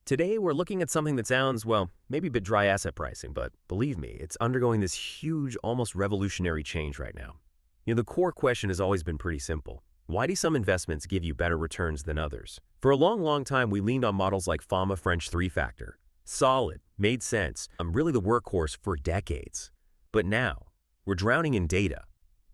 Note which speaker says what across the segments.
Speaker 1: Today, we're looking at something that sounds, well, maybe a bit dry asset pricing, but believe me, it's undergoing this huge, almost revolutionary change right now. The core question has always been pretty simple. Why do some investments give you better returns than others? For a long time, we leaned on models like Fama-French three-factor. Solid, made sense, really the workhorse for decades. But now, we're drowning in data.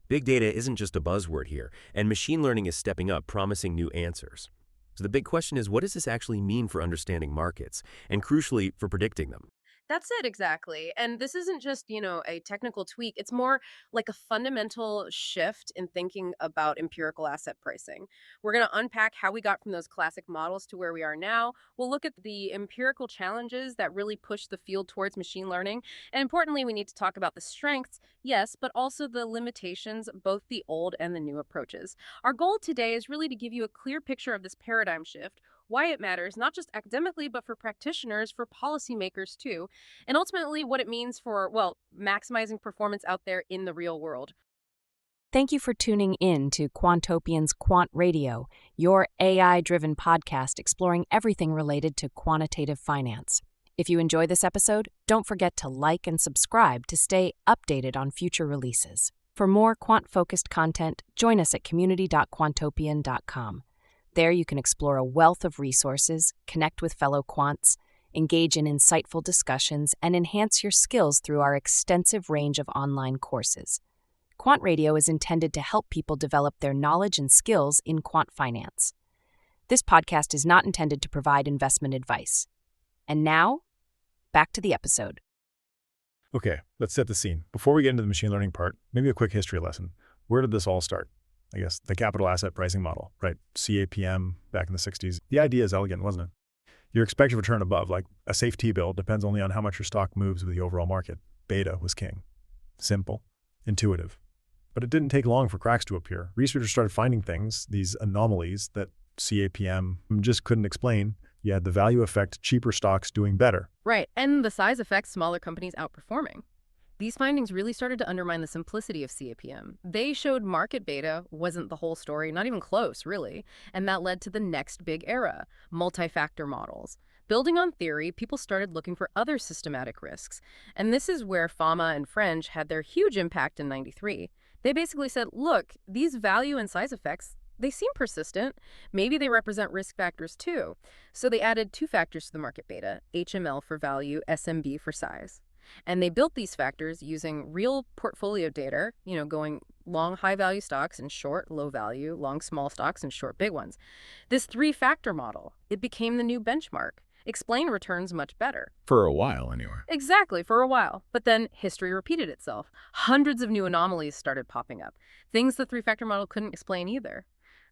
Speaker 1: Big data isn't just a buzzword here, and machine learning is stepping up, promising new answers. So the big question is, what does this actually mean for understanding markets, and crucially, for predicting them?
Speaker 2: That's it, exactly. And this isn't just, a technical tweak. It's more like a fundamental shift in thinking about empirical asset pricing. We're going to unpack how we got from those classic models to where we are now. We'll look at the empirical challenges that really push the field towards machine learning. And importantly, we need to talk about the strengths, yes, but also the limitations, both the old and the new approaches. Our goal today is really to give you a clear picture of this paradigm shift, why it matters, not just academically, but for practitioners, for policymakers too, and ultimately what it means for, well, maximizing performance out there in the real world.
Speaker 3: Thank you for tuning in to Quantopian's Quant Radio, your AI-driven podcast exploring everything related to quantitative finance. If you enjoy this episode, don't forget to like and subscribe to stay updated on future releases. For more quant-focused content, join us at community.quantopian.com. There you can explore a wealth of resources, connect with fellow quants, engage in insightful discussions, and enhance your skills through our extensive range of online courses. Quant Radio is intended to help people develop their knowledge and skills in quant finance. This podcast is not intended to provide investment advice. And now, back to the episode.
Speaker 4: Okay, let's set the scene. Before we get into the machine learning part, maybe a quick history lesson. Where did this all start? I guess the capital asset pricing model, right? CAPM back in the 60s. The idea is elegant, wasn't it? Your expected return above, like a safe T-bill, depends only on how much your stock moves with the overall market. Beta was king. Simple, intuitive. But it didn't take long for cracks to appear. Researchers started finding things, these anomalies that CAPM just couldn't explain. You had the value effect, cheaper stocks doing better.
Speaker 2: Right, and the size effect, smaller companies outperforming. These findings really started to undermine the simplicity of CAPM. They showed market beta wasn't the whole story, not even close, really. And that led to the next big era, multi-factor models. Building on theory, people started looking for other systematic risks. And this is where Fama and French had their huge impact in '93. They basically said, look, these value and size effects, they seem persistent. Maybe they represent risk factors too. So they added two factors to the market beta, HML for value, SMB for size. And they built these factors using real portfolio data, going long high-value stocks and short low-value, long small stocks and short big ones. This three-factor model, it became the new benchmark. Explain returns much better.
Speaker 4: For a while, anyway.
Speaker 2: Exactly, for a while. But then history repeated itself. Hundreds of new anomalies started popping up, things the three-factor model couldn't explain either.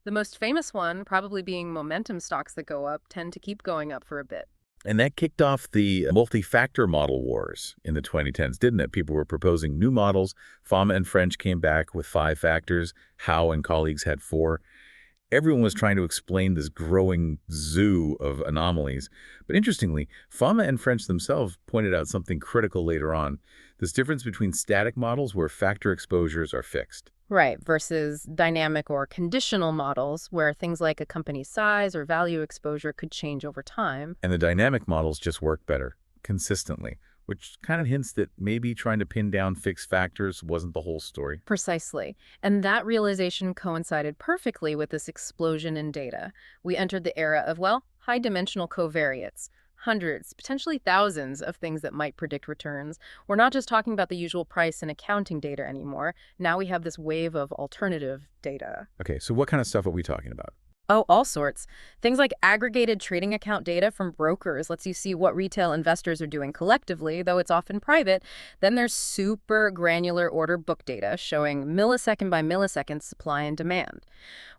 Speaker 2: The most famous one, probably being momentum stocks that go up, tend to keep going up for a bit.
Speaker 5: And that kicked off the multi-factor model wars in the 2010s, didn't it? People were proposing new models. Fama and French came back with 5 factors. Howe and colleagues had 4. Everyone was trying to explain this growing zoo of anomalies. But interestingly, Fama and French themselves pointed out something critical later on, this difference between static models where factor exposures are fixed.
Speaker 2: Right, versus dynamic or conditional models where things like a company's size or value exposure could change over time.
Speaker 5: And the dynamic models just work better, consistently, which kind of hints that maybe trying to pin down fixed factors wasn't the whole story.
Speaker 2: Precisely. And that realization coincided perfectly with this explosion in data. We entered the era of, well, high-dimensional covariates. Hundreds, potentially thousands of things that might predict returns. We're not just talking about the usual price and accounting data anymore. Now we have this wave of alternative data.
Speaker 5: Okay, so what kind of stuff are we talking about?
Speaker 2: Oh, all sorts. Things like aggregated trading account data from brokers lets you see what retail investors are doing collectively, though it's often private. Then there's super granular order book data showing millisecond by millisecond supply and demand.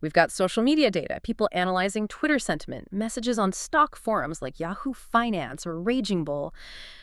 Speaker 2: We've got social media data, people analyzing Twitter sentiment, messages on stock forums like Yahoo Finance or Raging Bull,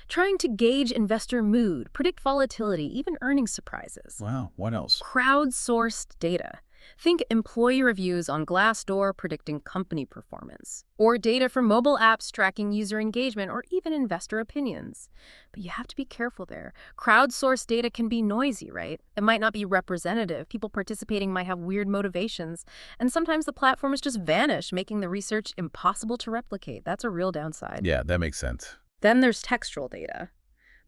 Speaker 2: trying to gauge investor mood, predict volatility, even earnings surprises.
Speaker 5: Wow, what else?
Speaker 2: Crowdsourced data. Think employee reviews on Glassdoor predicting company performance, or data from mobile apps tracking user engagement, or even investor opinions. But you have to be careful there. Crowdsourced data can be noisy, right? It might not be representative. People participating might have weird motivations, and sometimes the platforms just vanish, making the research impossible to replicate. That's a real downside.
Speaker 5: Yeah, that makes sense.
Speaker 2: Then there's textual data.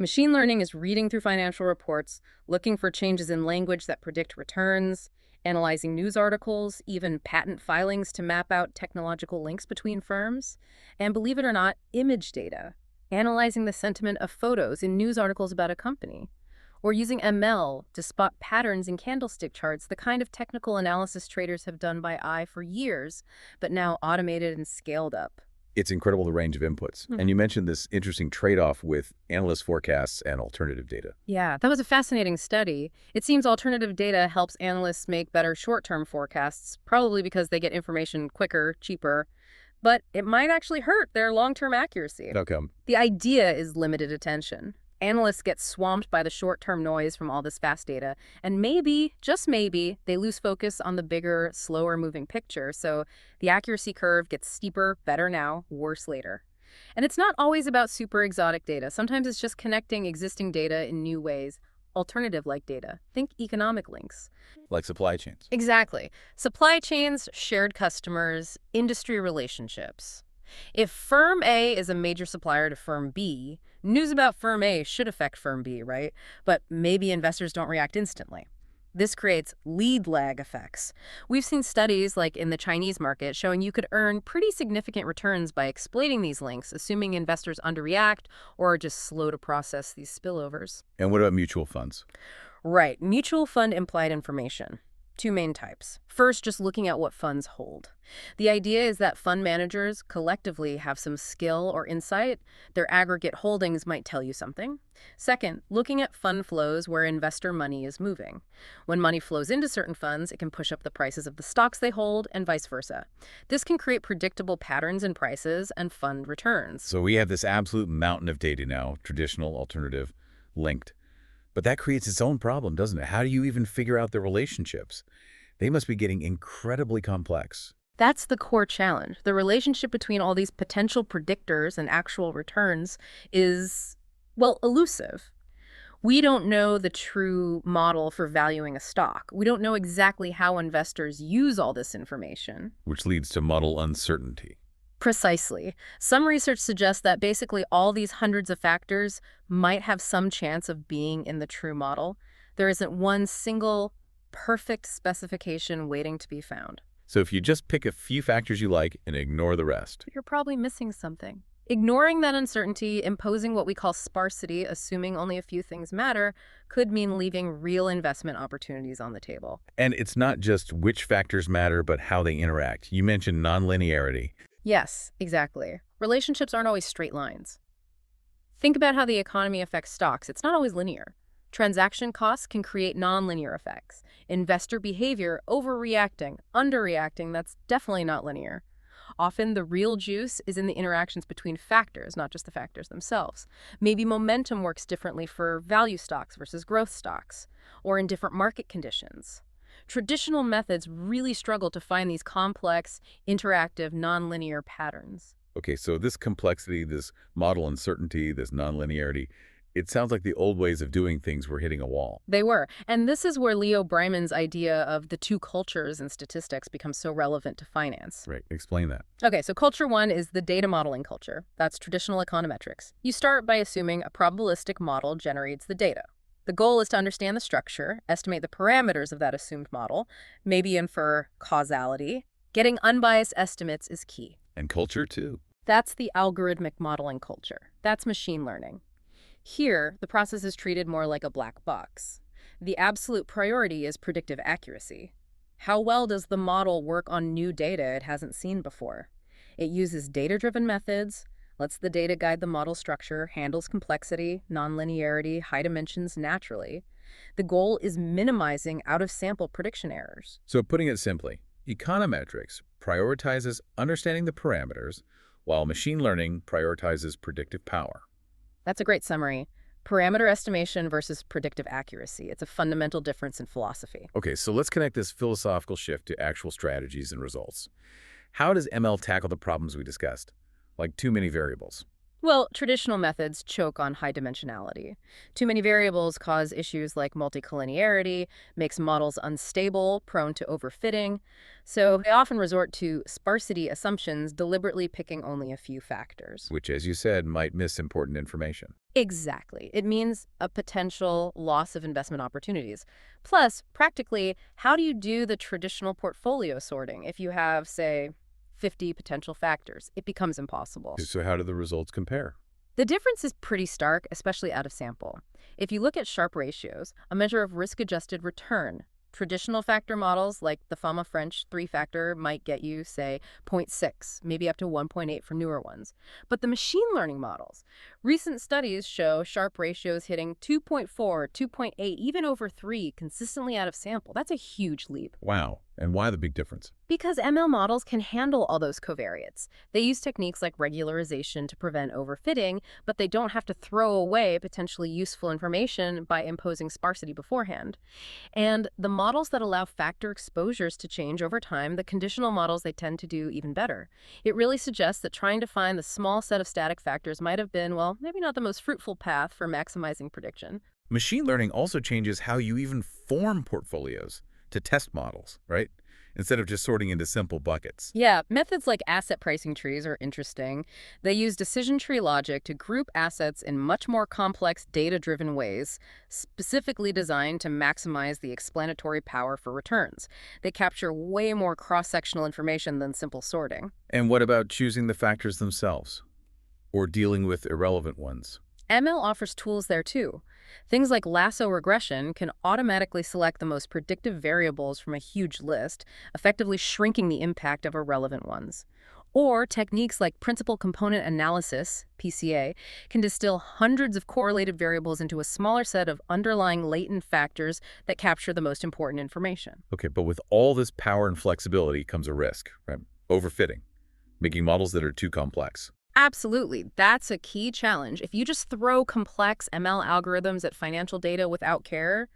Speaker 2: Machine learning is reading through financial reports, looking for changes in language that predict returns, analyzing news articles, even patent filings to map out technological links between firms, and believe it or not, image data, analyzing the sentiment of photos in news articles about a company, or using ML to spot patterns in candlestick charts, the kind of technical analysis traders have done by eye for years, but now automated and scaled up.
Speaker 5: It's incredible, the range of inputs. And you mentioned this interesting trade-off with analyst forecasts and alternative data.
Speaker 2: Yeah, that was a fascinating study. It seems alternative data helps analysts make better short-term forecasts, probably because they get information quicker, cheaper, but it might actually hurt their long-term accuracy.
Speaker 5: How come?
Speaker 2: The idea is limited attention. Analysts get swamped by the short-term noise from all this fast data, and maybe, just maybe, they lose focus on the bigger, slower-moving picture, so the accuracy curve gets steeper, better now, worse later. And it's not always about super exotic data. Sometimes it's just connecting existing data in new ways, alternative-like data. Think economic links.
Speaker 5: Like supply chains.
Speaker 2: Exactly. Supply chains, shared customers, industry relationships. If firm A is a major supplier to firm B, news about firm A should affect firm B, right? But maybe investors don't react instantly. This creates lead lag effects. We've seen studies like in the Chinese market showing you could earn pretty significant returns by exploiting these links, assuming investors underreact or are just slow to process these spillovers.
Speaker 5: And what about mutual funds?
Speaker 2: Right. Mutual fund implied information. Two main types. First, just looking at what funds hold. The idea is that fund managers collectively have some skill or insight. Their aggregate holdings might tell you something. Second, looking at fund flows where investor money is moving. When money flows into certain funds, it can push up the prices of the stocks they hold and vice versa. This can create predictable patterns in prices and fund returns.
Speaker 5: So we have this absolute mountain of data now, traditional, alternative, linked. But that creates its own problem, doesn't it? How do you even figure out the relationships? They must be getting incredibly complex.
Speaker 2: That's the core challenge. The relationship between all these potential predictors and actual returns is, well, elusive. We don't know the true model for valuing a stock. We don't know exactly how investors use all this information.
Speaker 5: Which leads to model uncertainty.
Speaker 2: Precisely. Some research suggests that basically all these hundreds of factors might have some chance of being in the true model. There isn't one single perfect specification waiting to be found.
Speaker 5: So if you just pick a few factors you like and ignore the rest.
Speaker 2: You're probably missing something. Ignoring that uncertainty, imposing what we call sparsity, assuming only a few things matter, could mean leaving real investment opportunities on the table.
Speaker 5: And it's not just which factors matter, but how they interact. You mentioned nonlinearity.
Speaker 2: Yes, exactly. Relationships aren't always straight lines. Think about how the economy affects stocks. It's not always linear. Transaction costs can create nonlinear effects. Investor behavior, overreacting, underreacting, that's definitely not linear. Often the real juice is in the interactions between factors, not just the factors themselves. Maybe momentum works differently for value stocks versus growth stocks, or in different market conditions. Traditional methods really struggle to find these complex, interactive, nonlinear patterns.
Speaker 5: Okay, so this complexity, this model uncertainty, this nonlinearity, it sounds like the old ways of doing things were hitting a wall.
Speaker 2: They were. And this is where Leo Breiman's idea of the two cultures in statistics becomes so relevant to finance.
Speaker 5: Right, explain that.
Speaker 2: Okay, so culture one is the data modeling culture. That's traditional econometrics. You start by assuming a probabilistic model generates the data. The goal is to understand the structure, estimate the parameters of that assumed model, maybe infer causality. Getting unbiased estimates is key.
Speaker 5: And culture, too.
Speaker 2: That's the algorithmic modeling culture. That's machine learning. Here, the process is treated more like a black box. The absolute priority is predictive accuracy. How well does the model work on new data it hasn't seen before? It uses data-driven methods, lets the data guide the model structure, handles complexity, nonlinearity, high dimensions naturally. The goal is minimizing out-of-sample prediction errors.
Speaker 5: So putting it simply, econometrics prioritizes understanding the parameters, while machine learning prioritizes predictive power.
Speaker 2: That's a great summary. Parameter estimation versus predictive accuracy. It's a fundamental difference in philosophy.
Speaker 5: Okay, so let's connect this philosophical shift to actual strategies and results. How does ML tackle the problems we discussed, like too many variables?
Speaker 2: Well, traditional methods choke on high dimensionality. Too many variables cause issues like multicollinearity, makes models unstable, prone to overfitting. So they often resort to sparsity assumptions, deliberately picking only a few factors.
Speaker 5: Which, as you said, might miss important information.
Speaker 2: Exactly. It means a potential loss of investment opportunities. Plus, practically, how do you do the traditional portfolio sorting if you have, say, 50 potential factors? It becomes impossible.
Speaker 5: So how do the results compare?
Speaker 2: The difference is pretty stark, especially out of sample. If you look at Sharpe ratios, a measure of risk-adjusted return, traditional factor models like the Fama-French 3-factor might get you, say, 0.6, maybe up to 1.8 for newer ones. But the machine learning models, recent studies show Sharpe ratios hitting 2.4, 2.8, even over 3 consistently out of sample. That's a huge leap.
Speaker 5: Wow. And why the big difference?
Speaker 2: Because ML models can handle all those covariates. They use techniques like regularization to prevent overfitting, but they don't have to throw away potentially useful information by imposing sparsity beforehand. And the models that allow factor exposures to change over time, the conditional models, they tend to do even better. It really suggests that trying to find the small set of static factors might have been, well, maybe not the most fruitful path for maximizing prediction.
Speaker 5: Machine learning also changes how you even form portfolios to test models, right? Instead of just sorting into simple buckets.
Speaker 2: Yeah, methods like asset pricing trees are interesting. They use decision tree logic to group assets in much more complex data-driven ways, specifically designed to maximize the explanatory power for returns. They capture way more cross-sectional information than simple sorting.
Speaker 5: And what about choosing the factors themselves? Or dealing with irrelevant ones?
Speaker 2: ML offers tools there too. Things like lasso regression can automatically select the most predictive variables from a huge list, effectively shrinking the impact of irrelevant ones. Or techniques like principal component analysis, PCA, can distill hundreds of correlated variables into a smaller set of underlying latent factors that capture the most important information.
Speaker 5: Okay, but with all this power and flexibility comes a risk, right? Overfitting, making models that are too complex.
Speaker 2: Absolutely. That's a key challenge. If you just throw complex ML algorithms at financial data without care,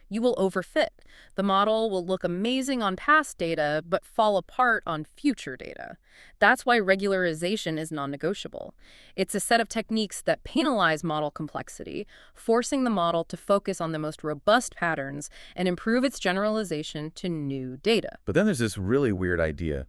Speaker 2: you will overfit. The model will look amazing on past data, but fall apart on future data. That's why regularization is non-negotiable. It's a set of techniques that penalize model complexity, forcing the model to focus on the most robust patterns and improve its generalization to new data.
Speaker 5: But then there's this really weird idea,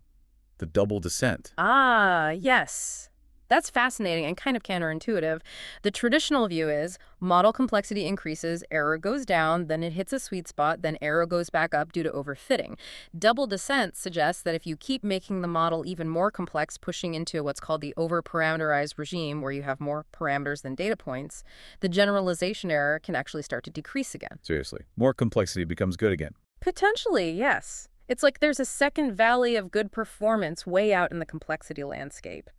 Speaker 5: the double descent.
Speaker 2: Ah, yes. That's fascinating and kind of counterintuitive. The traditional view is model complexity increases, error goes down, then it hits a sweet spot, then error goes back up due to overfitting. Double descent suggests that if you keep making the model even more complex, pushing into what's called the over-parameterized regime, where you have more parameters than data points, the generalization error can actually start to decrease again.
Speaker 5: Seriously, more complexity becomes good again.
Speaker 2: Potentially, yes. It's like there's a second valley of good performance way out in the complexity landscape.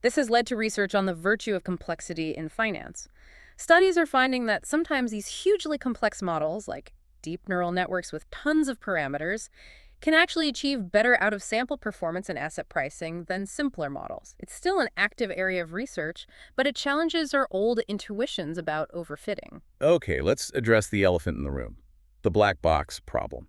Speaker 2: This has led to research on the virtue of complexity in finance. Studies are finding that sometimes these hugely complex models, like deep neural networks with tons of parameters, can actually achieve better out-of-sample performance in asset pricing than simpler models. It's still an active area of research, but it challenges our old intuitions about overfitting.
Speaker 5: Okay, let's address the elephant in the room, the black box problem.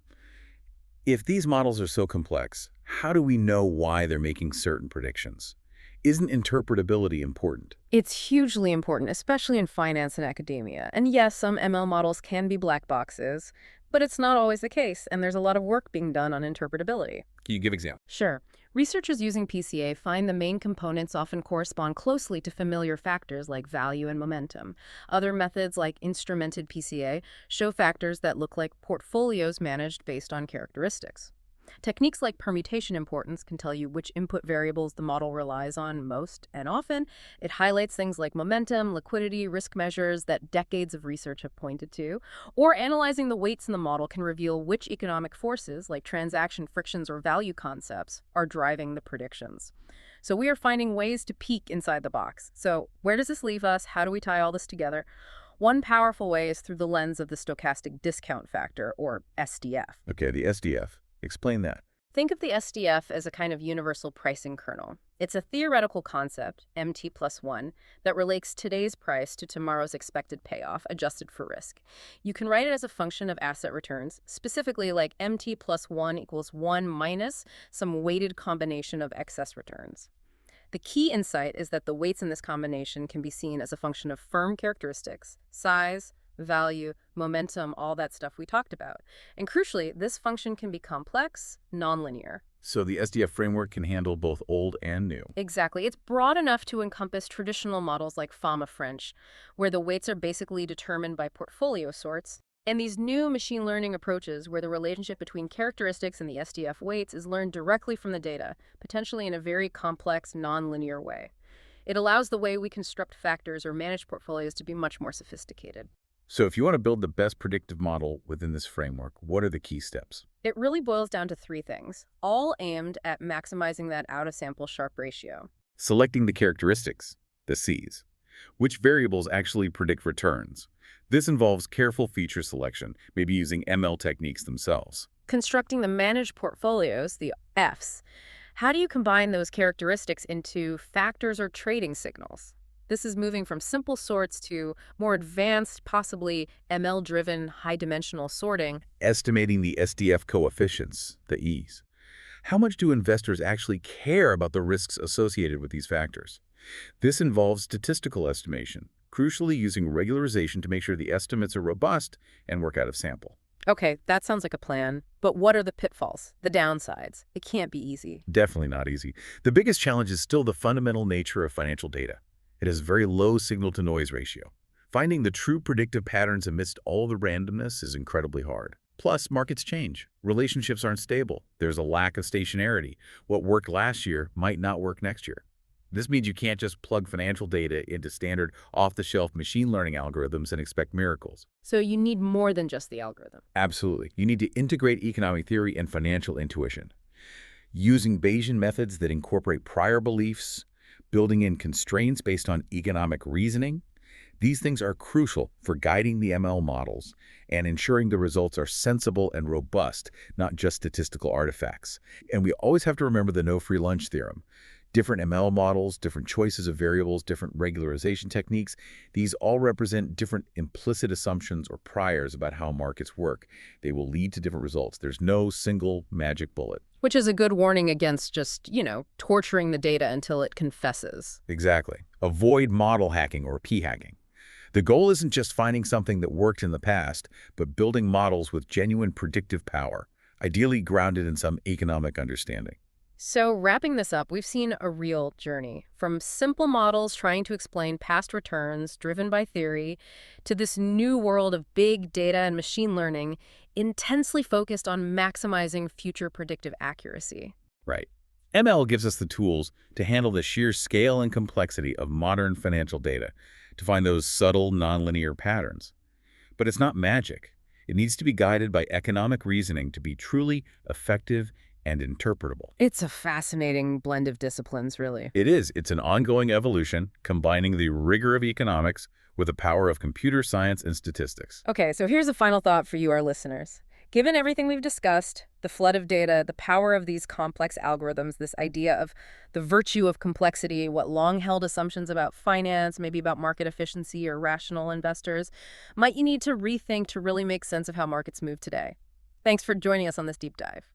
Speaker 5: If these models are so complex, how do we know why they're making certain predictions? Isn't interpretability important?
Speaker 2: It's hugely important, especially in finance and academia. And yes, some ML models can be black boxes, but it's not always the case, and there's a lot of work being done on interpretability.
Speaker 5: Can you give examples?
Speaker 2: Sure. Researchers using PCA find the main components often correspond closely to familiar factors like value and momentum. Other methods like instrumented PCA show factors that look like portfolios managed based on characteristics. Techniques like permutation importance can tell you which input variables the model relies on most, and often it highlights things like momentum, liquidity, risk measures that decades of research have pointed to. Or analyzing the weights in the model can reveal which economic forces, like transaction frictions or value concepts, are driving the predictions. So we are finding ways to peek inside the box. So where does this leave us? How do we tie all this together? One powerful way is through the lens of the stochastic discount factor, or SDF.
Speaker 5: Okay, the SDF. Explain that.
Speaker 2: Think of the SDF as a kind of universal pricing kernel. It's a theoretical concept, MT plus 1, that relates today's price to tomorrow's expected payoff, adjusted for risk. You can write it as a function of asset returns, specifically like MT plus 1 equals 1 minus some weighted combination of excess returns. The key insight is that the weights in this combination can be seen as a function of firm characteristics, size, value, momentum, all that stuff we talked about. And crucially, this function can be complex, nonlinear.
Speaker 5: So the SDF framework can handle both old and new.
Speaker 2: Exactly. It's broad enough to encompass traditional models like Fama-French, where the weights are basically determined by portfolio sorts, and these new machine learning approaches where the relationship between characteristics and the SDF weights is learned directly from the data, potentially in a very complex, nonlinear way. It allows the way we construct factors or manage portfolios to be much more sophisticated.
Speaker 5: So if you want to build the best predictive model within this framework, what are the key steps?
Speaker 2: It really boils down to three things, all aimed at maximizing that out-of-sample Sharpe ratio.
Speaker 5: Selecting the characteristics, the C's. Which variables actually predict returns? This involves careful feature selection, maybe using ML techniques themselves.
Speaker 2: Constructing the managed portfolios, the F's. How do you combine those characteristics into factors or trading signals? This is moving from simple sorts to more advanced, possibly ML-driven, high-dimensional sorting.
Speaker 5: Estimating the SDF coefficients, the E's. How much do investors actually care about the risks associated with these factors? This involves statistical estimation, crucially using regularization to make sure the estimates are robust and work out of sample.
Speaker 2: Okay, that sounds like a plan. But what are the pitfalls, the downsides? It can't be easy.
Speaker 5: Definitely not easy. The biggest challenge is still the fundamental nature of financial data. It has very low signal-to-noise ratio. Finding the true predictive patterns amidst all the randomness is incredibly hard. Plus, markets change. Relationships aren't stable. There's a lack of stationarity. What worked last year might not work next year. This means you can't just plug financial data into standard off-the-shelf machine learning algorithms and expect miracles.
Speaker 2: So you need more than just the algorithm.
Speaker 5: Absolutely. You need to integrate economic theory and financial intuition. Using Bayesian methods that incorporate prior beliefs, building in constraints based on economic reasoning, these things are crucial for guiding the ML models and ensuring the results are sensible and robust, not just statistical artifacts. And we always have to remember the no free lunch theorem. Different ML models, different choices of variables, different regularization techniques, these all represent different implicit assumptions or priors about how markets work. They will lead to different results. There's no single magic bullet.
Speaker 2: Which is a good warning against just, torturing the data until it confesses.
Speaker 5: Exactly. Avoid model hacking or p-hacking. The goal isn't just finding something that worked in the past, but building models with genuine predictive power, ideally grounded in some economic understanding.
Speaker 2: So wrapping this up, we've seen a real journey from simple models trying to explain past returns driven by theory to this new world of big data and machine learning intensely focused on maximizing future predictive accuracy.
Speaker 5: Right. ML gives us the tools to handle the sheer scale and complexity of modern financial data, to find those subtle, nonlinear patterns. But it's not magic. It needs to be guided by economic reasoning to be truly effective and interpretable.
Speaker 2: It's a fascinating blend of disciplines, really.
Speaker 5: It is. It's an ongoing evolution, combining the rigor of economics with the power of computer science and statistics.
Speaker 2: Okay, so here's a final thought for you, our listeners. Given everything we've discussed, the flood of data, the power of these complex algorithms, this idea of the virtue of complexity, what long-held assumptions about finance, maybe about market efficiency or rational investors, might you need to rethink to really make sense of how markets move today. Thanks for joining us on this deep dive.